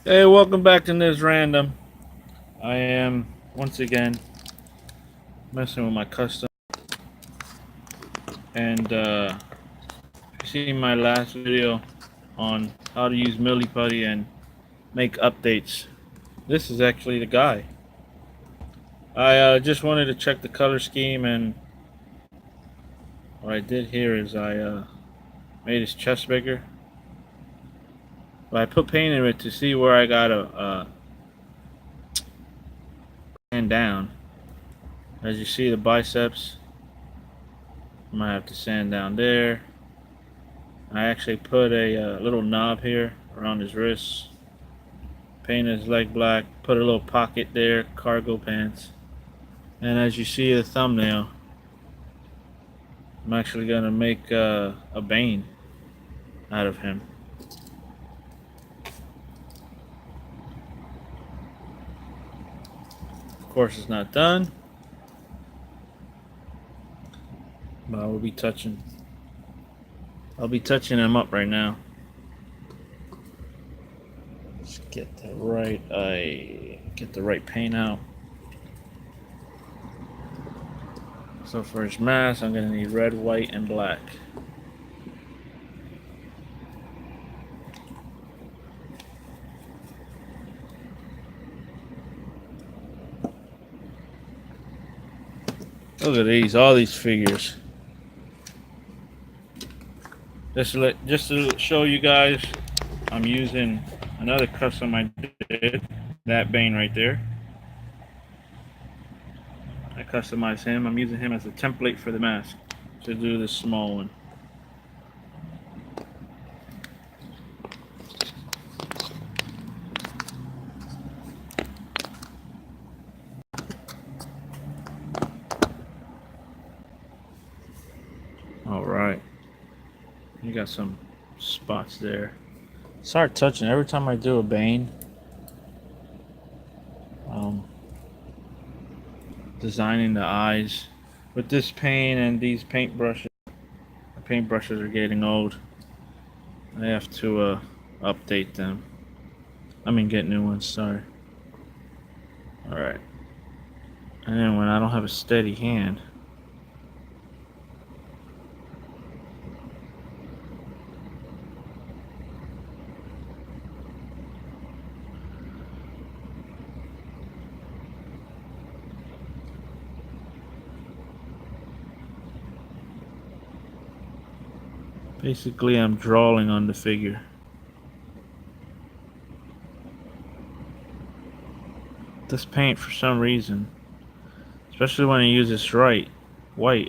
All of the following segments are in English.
Hey, welcome back to this random. I am once again messing with my custom, and if you see my last video on how to use Milli Putty and make updates, this is actually the guy. I just wanted to check the color scheme, and what I did here is I made his chest bigger. But I put paint in it to see where I gotta sand down. As you see, the biceps, I might have to sand down there. I actually put a little knob here around his wrists, painted his leg black, put a little pocket there, cargo pants, and as you see the thumbnail, I'm actually going to make a Bane out of him. Of course it's not done, but I'll be touching him up right now. Let's get the right paint out. So for his mask, I'm going to need red, white, and black. Look at these, all these figures. Just to show you guys, I'm using another custom I did, that Bane right there. I customized him. I'm using him as a template for the mask to do this small one. All right, you got some spots there. Start touching every time I do a Bane. Designing the eyes with this paint and these paintbrushes. The paintbrushes are getting old. I have to update them. I mean, get new ones. Sorry. All right. And then when I don't have a steady hand, basically I'm drawing on the figure. This paint, for some reason, especially when I use this white,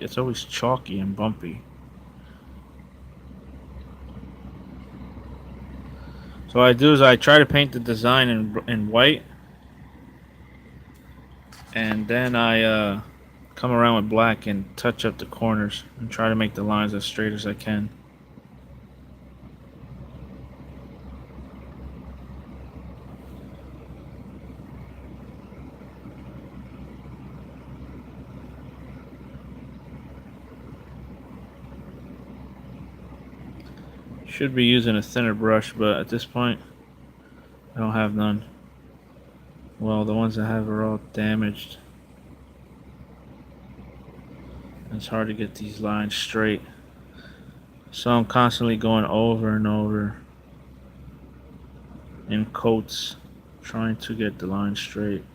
it's always chalky and bumpy. So what I do is I try to paint the design in white, and then I come around with black and touch up the corners and try to make the lines as straight as I can. Should be using a thinner brush, but at this point I don't have none. Well, the ones I have are all damaged. It's hard to get these lines straight, so I'm constantly going over and over in coats trying to get the line straight.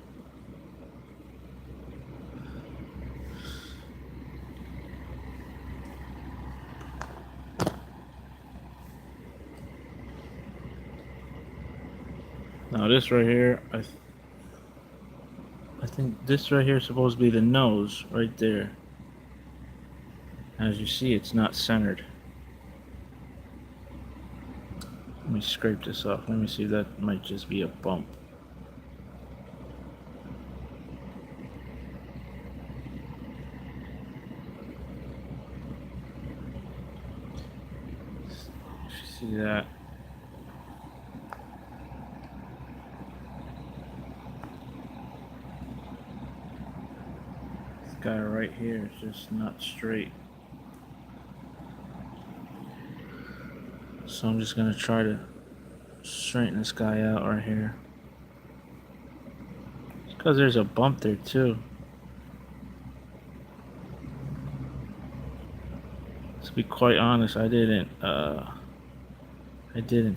Now this right here, I think this right here is supposed to be the nose right there. As you see, it's not centered. Let me scrape this off. Let me see, that might just be a bump. See that? This guy right here is just not straight. So I'm just gonna try to Straighten this guy out right here. It's because there's a bump there too. To be quite honest, I didn't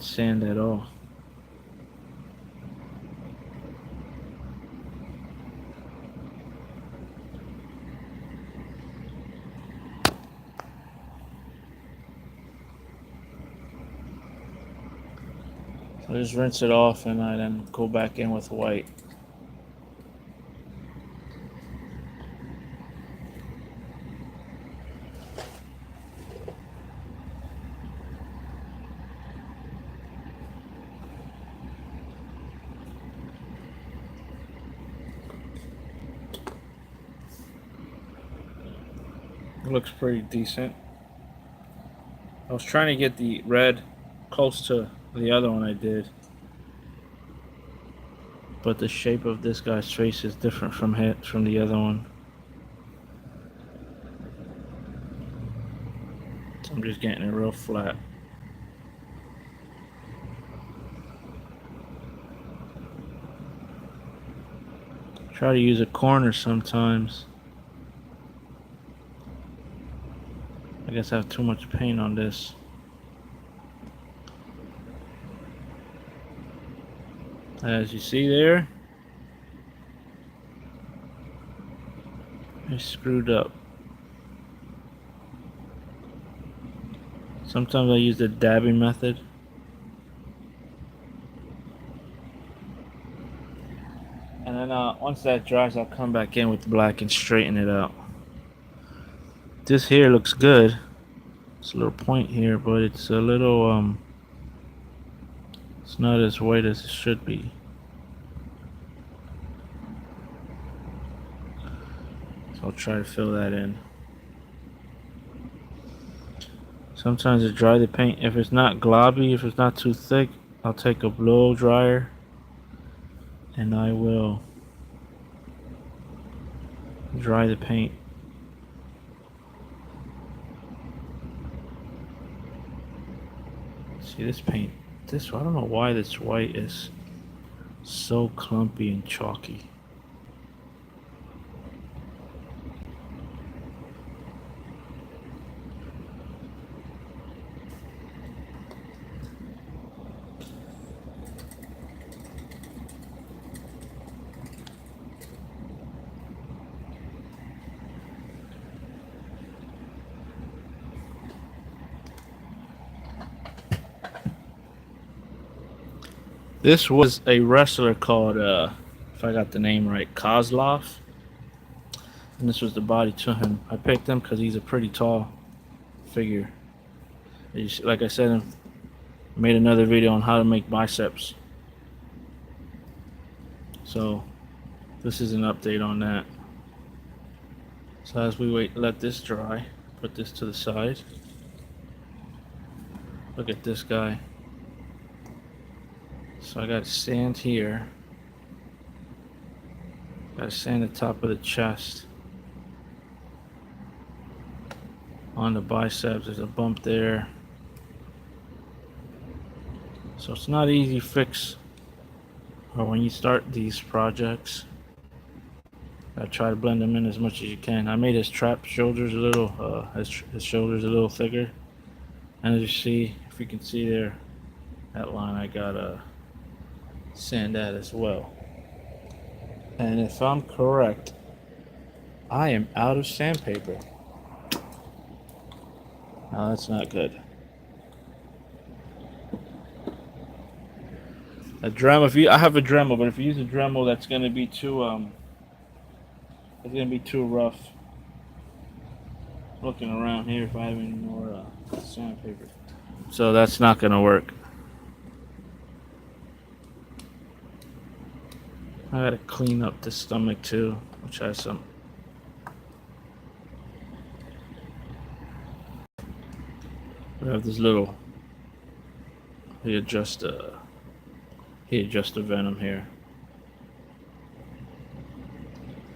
sand at all. So I just rinse it off and I then go back in with white. It looks pretty decent. I was trying to get the red close to the other one I did, but the shape of this guy's face is different from the other one. So I'm just getting it real flat. Try to use a corner sometimes. I guess I have too much paint on this. As you see there, I screwed up. Sometimes I use the dabbing method. And then once that dries, I'll come back in with black and straighten it out. This here looks good. It's a little point here, but it's a little it's not as white as it should be. So I'll try to fill that in. Sometimes I dry the paint. If it's not globby, if it's not too thick, I'll take a blow dryer and I will dry the paint. See this paint, I don't know why this white is so clumpy and chalky. This was a wrestler called, if I got the name right, Kozlov. And this was the body to him. I picked him because he's a pretty tall figure. Like I said, I made another video on how to make biceps. So this is an update on that. So as we let this dry, put this to the side. Look at this guy. So I got sand here. Got to sand the top of the chest. On the biceps, there's a bump there. So it's not easy fix. Or when you start these projects, I try to blend them in as much as you can. I made his trap shoulders a little, his shoulders a little thicker. And as you see, if you can see there, that line, I got sand that as well. And if I'm correct, I am out of sandpaper. No, that's not good. A Dremel, I have a Dremel, but if you use a Dremel, that's gonna be too it's gonna be too rough. Looking around here if I have any more sandpaper. So that's not gonna work. I gotta clean up the stomach too, which has some. We have this little. He adjusts the venom here,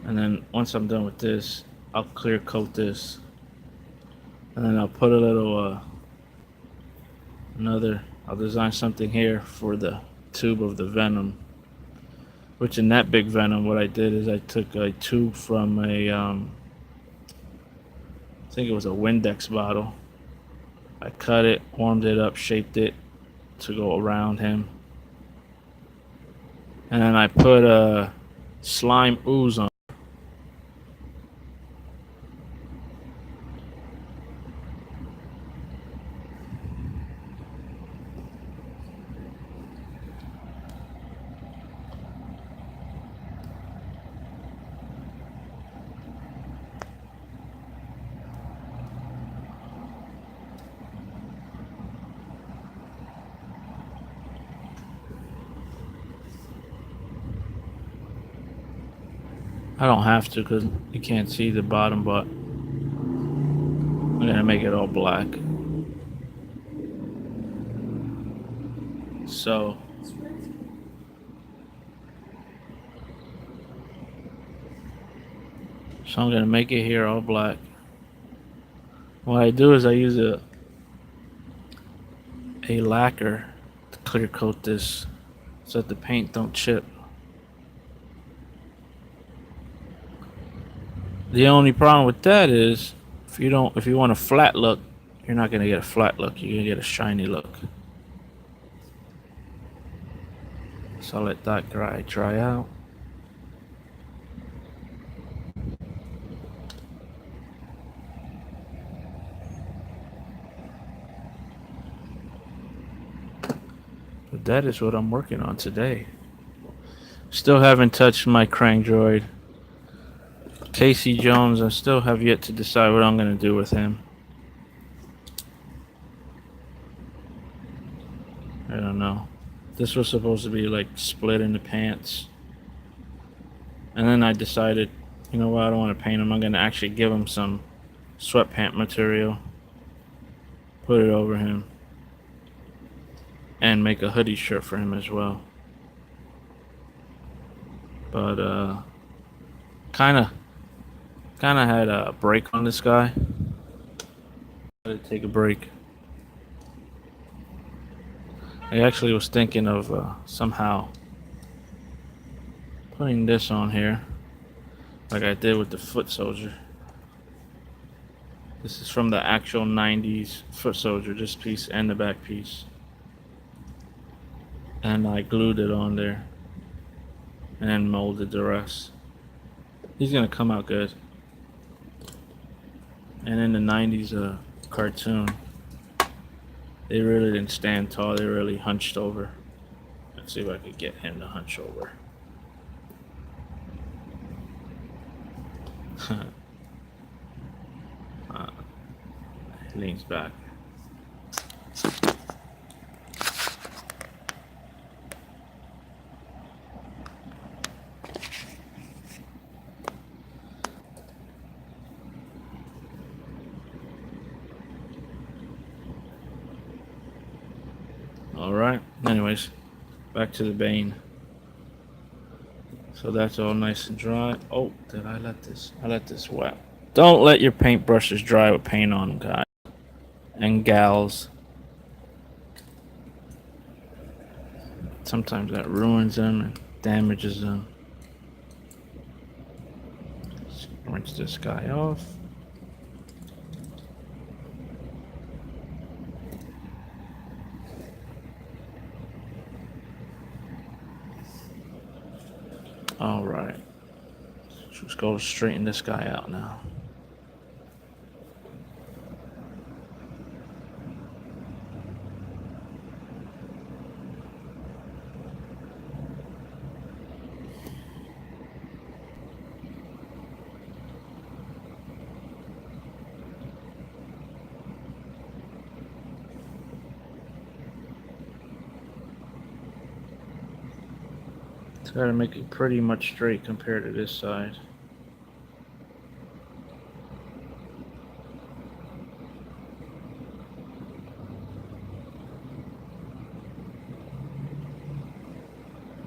and then once I'm done with this, I'll clear coat this, and then I'll put a little I'll design something here for the tube of the venom. Which in that big venom, what I did is I took a tube from a, I think it was a Windex bottle. I cut it, warmed it up, shaped it to go around him. And then I put a slime ooze on. I don't have to because you can't see the bottom, but I'm gonna make it all black. So I'm gonna make it here all black. What I do is I use a lacquer to clear coat this so that the paint don't chip. The only problem with that is if you want a flat look, you're not gonna get a flat look, you're gonna get a shiny look. So I'll let that dry out. But that is what I'm working on today. Still haven't touched my crank droid. Casey Jones, I still have yet to decide what I'm going to do with him. I don't know. This was supposed to be like split in the pants. And then I decided, you know what, I don't want to paint him. I'm going to actually give him some sweatpant material. Put it over him. And make a hoodie shirt for him as well. But, kind of had a break on this guy. Let it take a break. I actually was thinking of somehow putting this on here, like I did with the foot soldier. This is from the actual 90s foot soldier, this piece and the back piece. And I glued it on there and then molded the rest. He's gonna come out good. And in the 90s cartoon, they really didn't stand tall, they really hunched over. Let's see if I could get him to hunch over. He leans back. Alright, anyways, back to the Bane. So that's all nice and dry. Oh, did I let this? I let this wet. Don't let your paintbrushes dry with paint on them, guys and gals. Sometimes that ruins them and damages them. Let's rinse this guy off. All right, let's go straighten this guy out now. Got to make it pretty much straight compared to this side.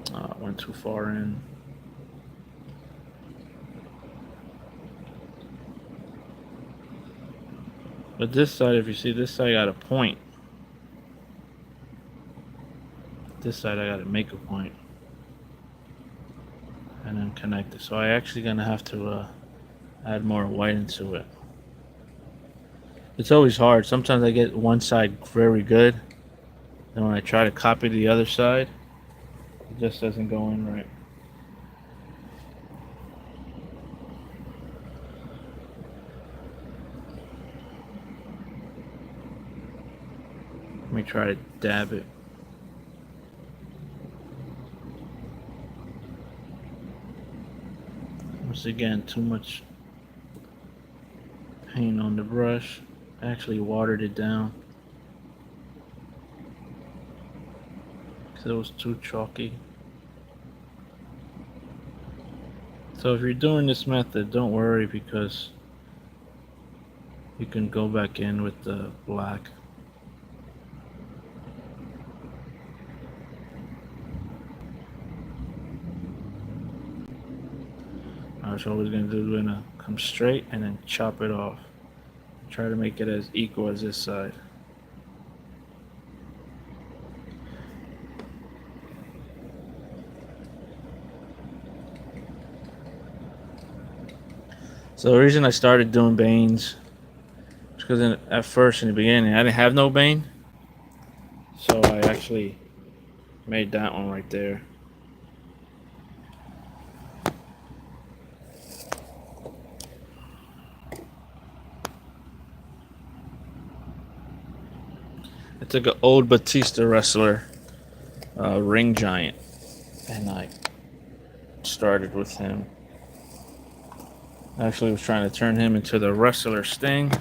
It went too far in. But this side, if you see, this side got a point. this side I gotta make a point and then connect it. So I actually gonna have to add more white into it. It's always hard. Sometimes I get one side very good, and when I try to copy the other side, it just doesn't go in right. Let me try to dab it. Once again, too much paint on the brush. I actually watered it down because it was too chalky. So if you're doing this method, don't worry, because you can go back in with the black. I was always going to do, going to come straight and then chop it off. Try to make it as equal as this side. So the reason I started doing Banes is because at first, in the beginning, I didn't have no Bane. So I actually made that one right there. I took an old Batista wrestler, Ring Giant, and I started with him. I actually was trying to turn him into the wrestler Sting,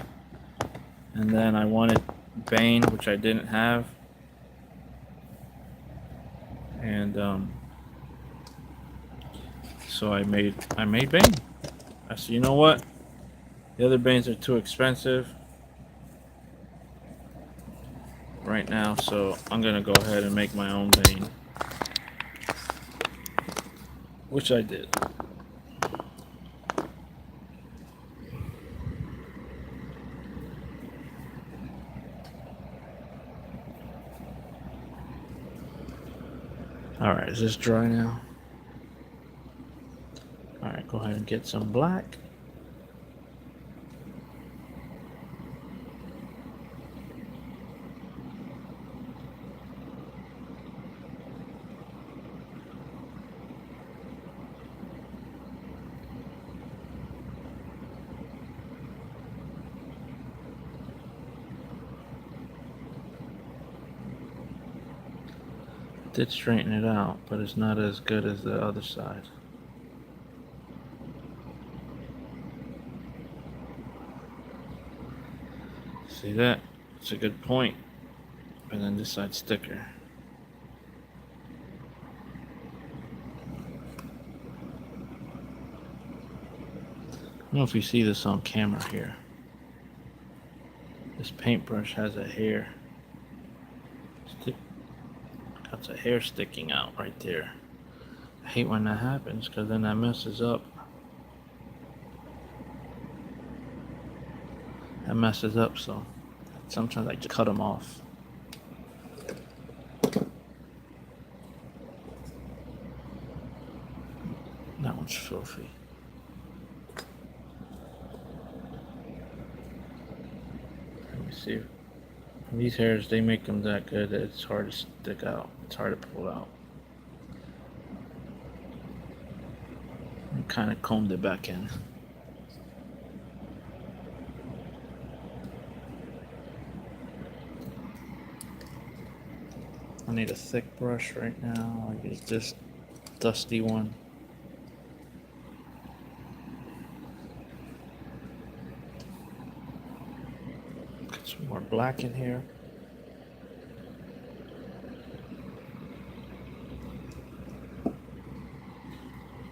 and then I wanted Bane, which I didn't have, and so I made Bane. I said, you know what? The other Banes are too expensive right now, so I'm gonna go ahead and make my own Bane, which I did. Alright, is this dry now? Alright, go ahead and get some black. Did straighten it out, but it's not as good as the other side. See that? It's a good point. And then this side's thicker. I don't know if you see this on camera here. This paintbrush has a hair. That's a hair sticking out right there. I hate when that happens, because then that messes up. That messes up, so sometimes I just cut them off. That one's filthy. Let me see. These hairs, they make them that good that it's hard to stick out. It's hard to pull out. I kind of combed it back in. I need a thick brush right now. I use this dusty one. Get some more black in here.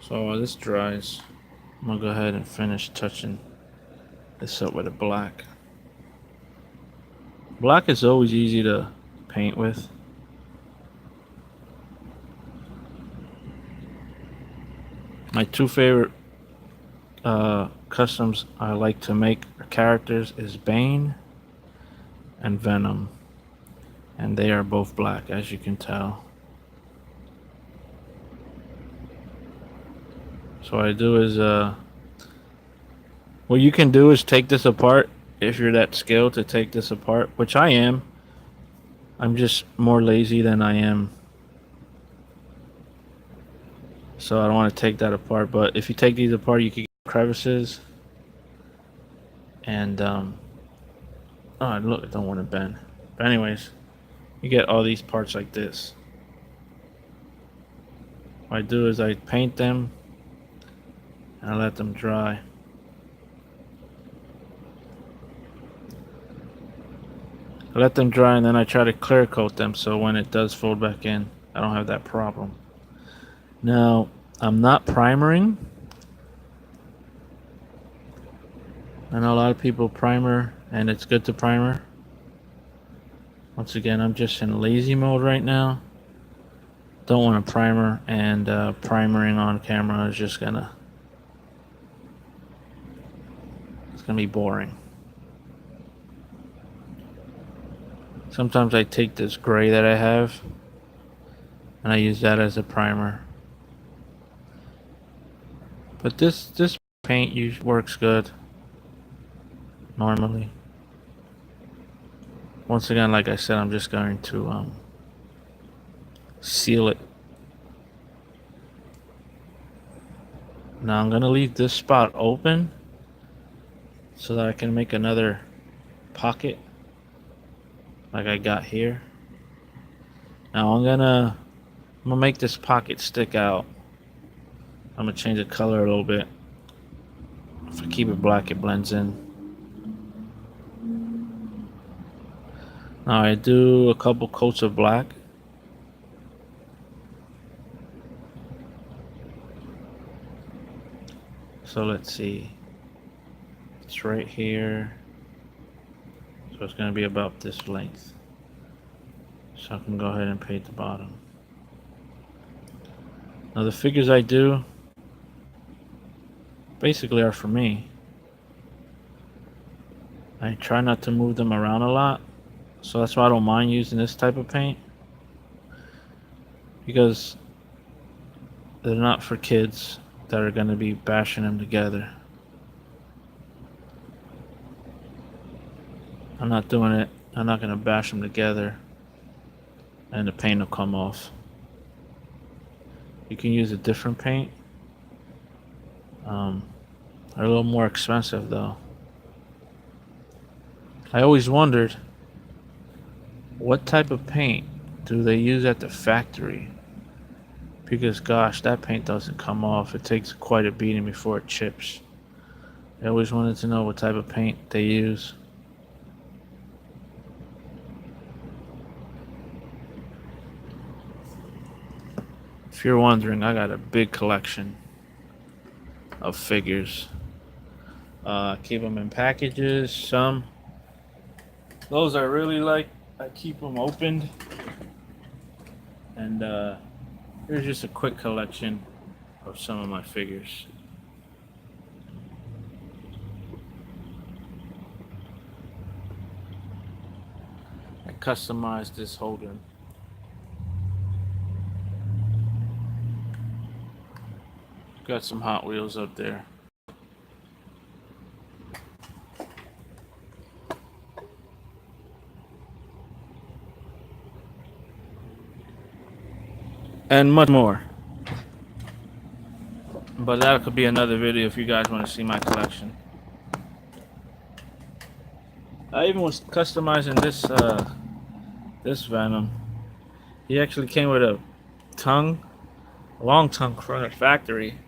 So while this dries, I'm gonna go ahead and finish touching this up with a black. Black is always easy to paint with. My two favorite customs I like to make characters is Bane and Venom, and they are both black, as you can tell. So what I do is, what you can do is take this apart if you're that skilled to take this apart, which I am. I'm just more lazy than I am. So I don't want to take that apart. But if you take these apart, you can get crevices. And, oh, look, I don't want to bend. But anyways, you get all these parts like this. What I do is I paint them and I let them dry. I let them dry and then I try to clear coat them so when it does fold back in, I don't have that problem. Now, I'm not primering. I know a lot of people primer and it's good to primer. Once again, I'm just in lazy mode right now. Don't want to primer, and primering on camera is just it's gonna be boring. Sometimes I take this gray that I have and I use that as a primer. But this paint works good normally. Once again, like I said, I'm just going to seal it. Now I'm gonna leave this spot open so that I can make another pocket like I got here. Now I'm gonna make this pocket stick out. I'm gonna change the color a little bit. If I keep it black, it blends in. Now I do a couple coats of black. So let's see. It's right here. So it's gonna be about this length. So I can go ahead and paint the bottom. Now the figures I do basically are for me. I try not to move them around a lot. So that's why I don't mind using this type of paint. Because they're not for kids that are going to be bashing them together. I'm not doing it. I'm not going to bash them together and the paint will come off. You can use a different paint. They're a little more expensive though. I always wondered, what type of paint do they use at the factory? Because gosh, that paint doesn't come off. It takes quite a beating before it chips. I always wanted to know what type of paint they use. If you're wondering, I got a big collection of figures. Keep them in packages. Some, those I really like, I keep them opened. And here's just a quick collection of some of my figures. I customized this holder. Got some Hot Wheels up there. And much more. But that could be another video if you guys want to see my collection. I even was customizing this Venom. He actually came with a tongue, a long tongue from the factory.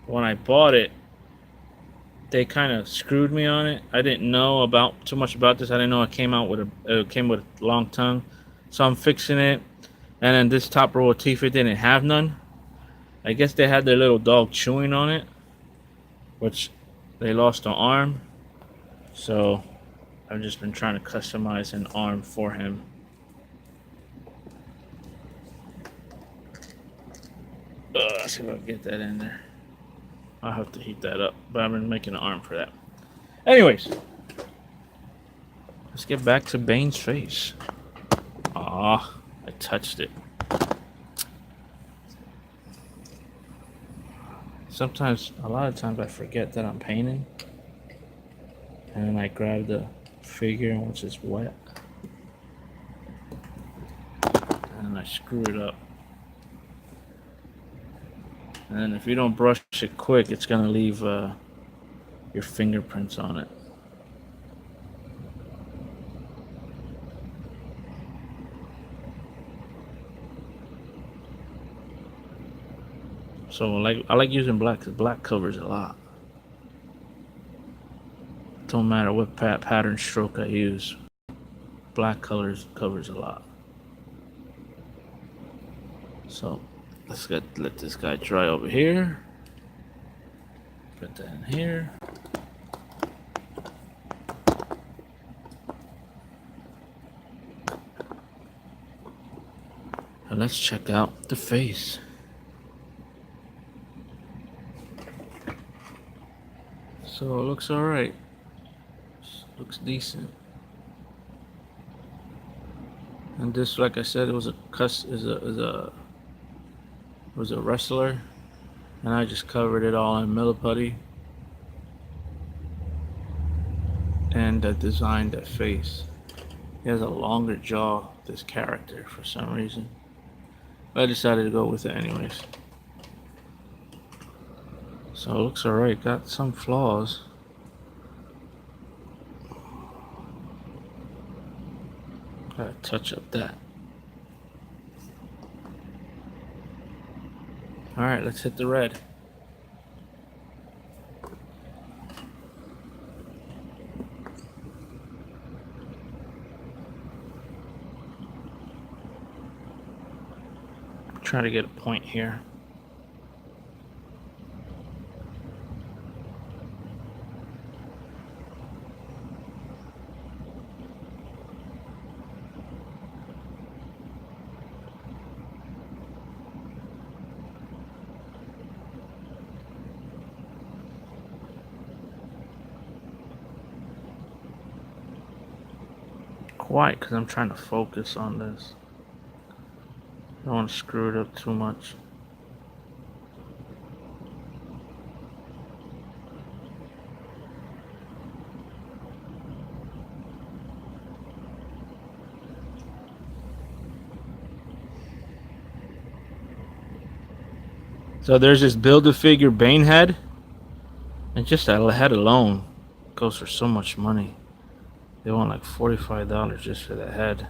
When I bought it, they kind of screwed me on it. I didn't know too much about this. I didn't know it came with a long tongue. So I'm fixing it. And then this top row of teeth, it didn't have none. I guess they had their little dog chewing on it, which they lost an arm. So I've just been trying to customize an arm for him. Let's see if I can get that in there. I'll have to heat that up, but I've been making an arm for that. Anyways, let's get back to Bane's face. Ah, I touched it. sometimes, a lot of times I forget that I'm painting. And then I grab the figure once it's wet. And I screw it up. And then if you don't brush it quick, it's going to leave your fingerprints on it. So I like using black because black covers a lot. Don't matter what pattern stroke I use. Black covers a lot. So let this guy dry over here. Put that in here. And let's check out the face. So it looks alright. Looks decent. And this, like I said, it was a wrestler, and I just covered it all in milliputty and designed that face. He has a longer jaw, this character, for some reason. But I decided to go with it anyways. So it looks alright. Got some flaws. Gotta touch up that. Alright, let's hit the red. Try to get a point here. Quiet, because I'm trying to focus on this. I don't want to screw it up too much. So there's this Build-A-Figure Bane head, and just that head alone goes for so much money. They want like $45 just for the head.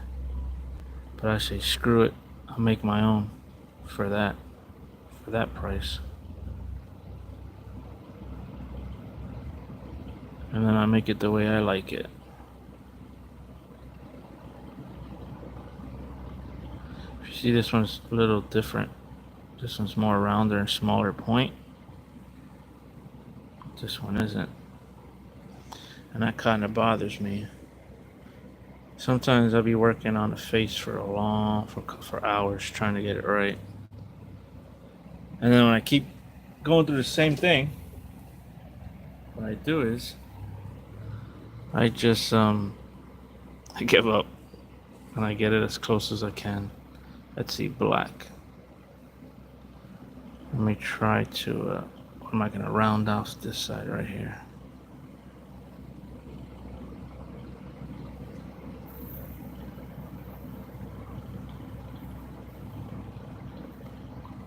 But I say screw it, I'll make my own for that price. And then I make it the way I like it. If you see, this one's a little different. This one's more rounder and smaller point. This one isn't. And that kind of bothers me. Sometimes I'll be working on a face for hours trying to get it right. And then when I keep going through the same thing, what I do is I just I give up and I get it as close as I can. Let's see, black. Let me try to what am I gonna round off this side right here?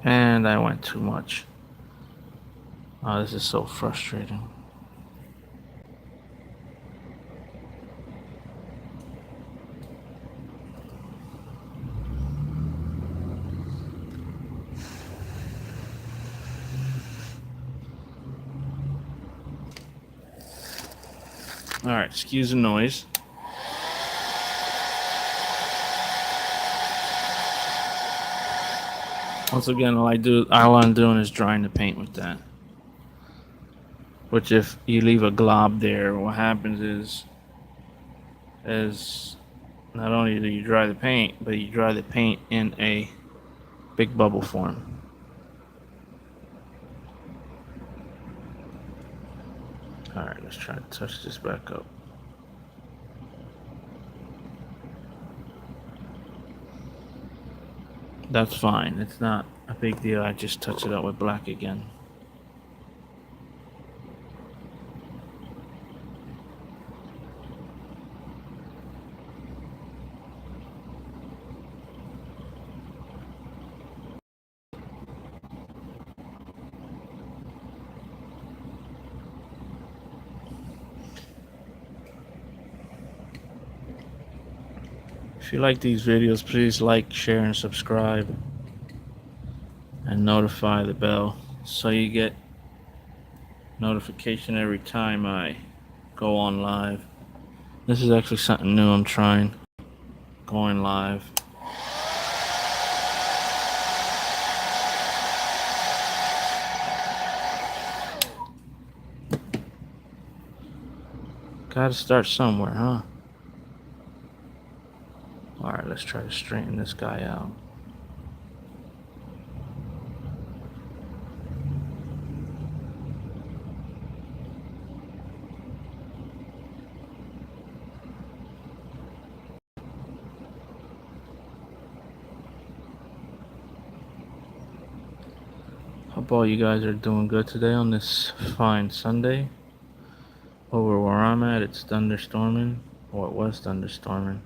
And I went too much. Oh, this is so frustrating. Alright, excuse the noise. Once again, all I'm doing is drying the paint with that. Which, if you leave a glob there, what happens is not only do you dry the paint, but you dry the paint in a big bubble form. Alright, let's try to touch this back up. That's fine. It's not a big deal. I just touch it up with black again. If you like these videos, please like, share, and subscribe. And notify the bell so you get notification every time I go on live. This is actually something new I'm trying. Going live. Gotta start somewhere, huh? Alright, let's try to straighten this guy out. Hope all you guys are doing good today on this fine Sunday. Over where I'm at, it's thunderstorming. Or it was thunderstorming.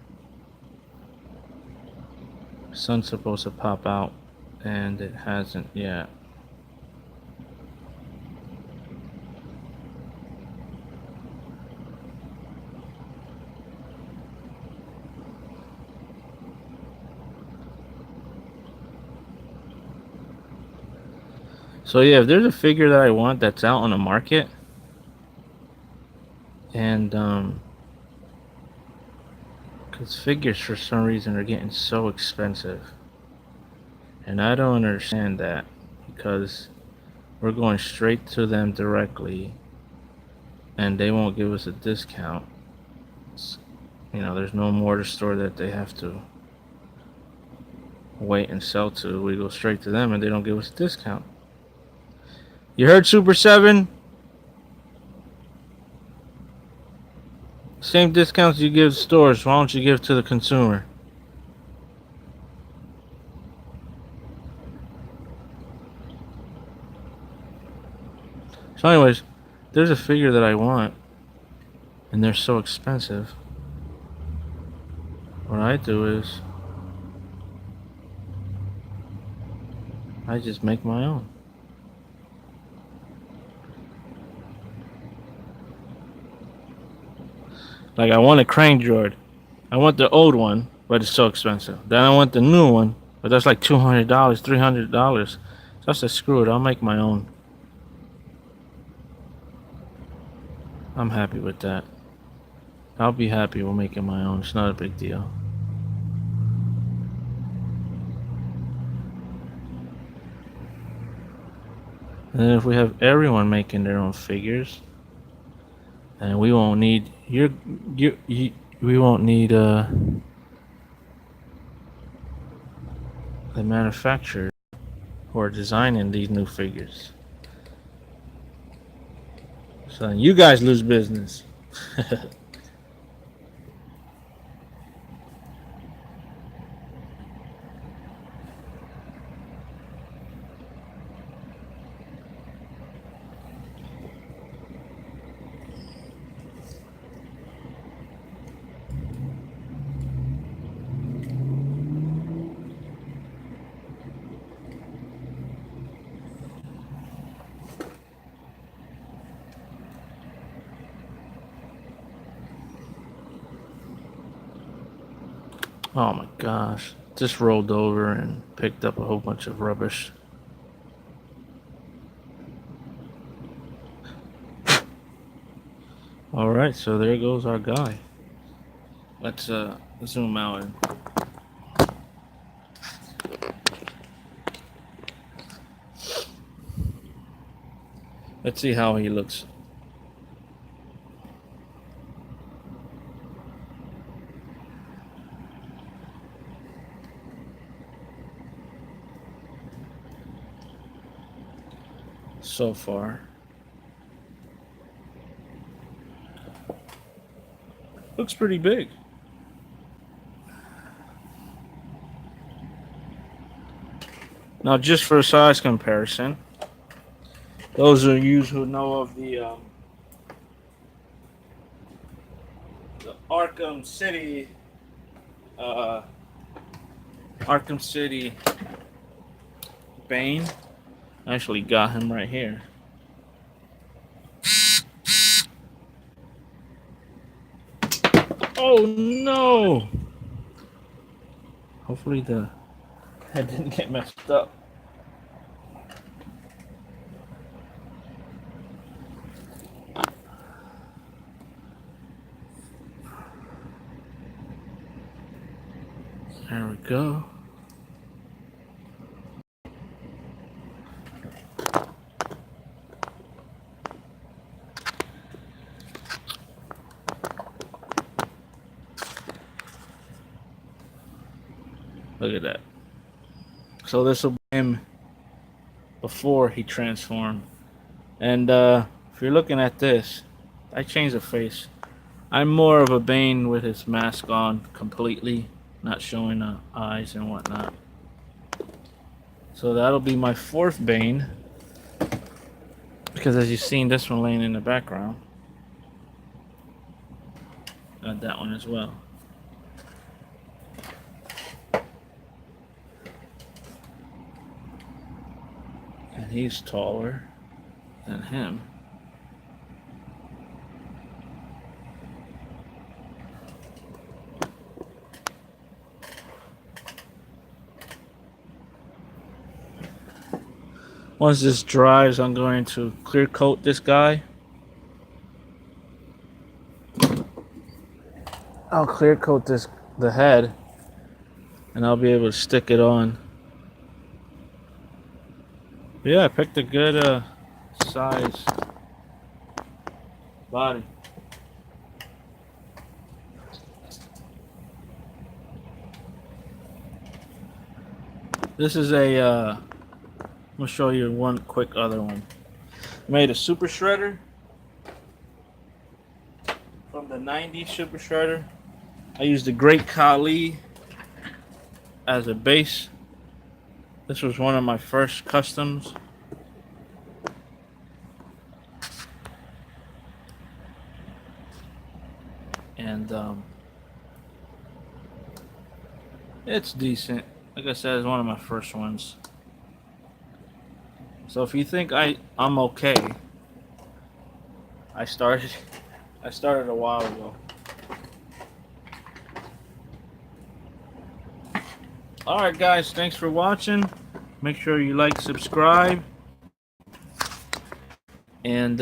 Sun's supposed to pop out, and it hasn't yet. So yeah, if there's a figure that I want that's out on the market, and because figures for some reason are getting so expensive, and I don't understand that, because we're going straight to them directly, and they won't give us a discount. You know, there's no mortar store that they have to wait and sell to. We go straight to them, and they don't give us a discount. You heard, Super 7? Same discounts you give stores, why don't you give to the consumer? So anyways, there's a figure that I want, and they're so expensive. What I do is I just make my own. Like, I want a crane droid. I want the old one, but it's so expensive. Then I want the new one, but that's like $200, $300. So I said, screw it, I'll make my own. I'm happy with that. I'll be happy with making my own. It's not a big deal. And then if we have everyone making their own figures, and we won't need we won't need the manufacturers who are designing these new figures. So you guys lose business. Oh my gosh. Just rolled over and picked up a whole bunch of rubbish. Alright, so there goes our guy. Let's zoom out and let's see how he looks. So far. Looks pretty big. Now, just for a size comparison, those of you who know of the Arkham City Bane, I actually got him right here. Oh no! Hopefully the head didn't get messed up. There we go. Look at that. So this will be him before he transformed. And if you're looking at this, I changed the face. I'm more of a Bane with his mask on completely, not showing the eyes and whatnot. So that'll be my fourth Bane. Because as you've seen, this one laying in the background. Got that one as well. And he's taller than him. Once this dries, I'm going to clear coat this guy. I'll clear coat the head, and I'll be able to stick it on. Yeah, I picked a good size body. This is a I'm gonna show you one quick other one. Made a super shredder from the 90s super shredder. I used the Great Khali as a base. This was one of my first customs. And it's decent. Like I said, it's one of my first ones. So if you think I'm okay, I started a while ago. Alright guys, thanks for watching. Make sure you like, subscribe, and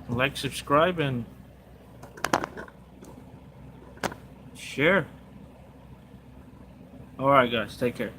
like, subscribe, and share. Alright guys, take care.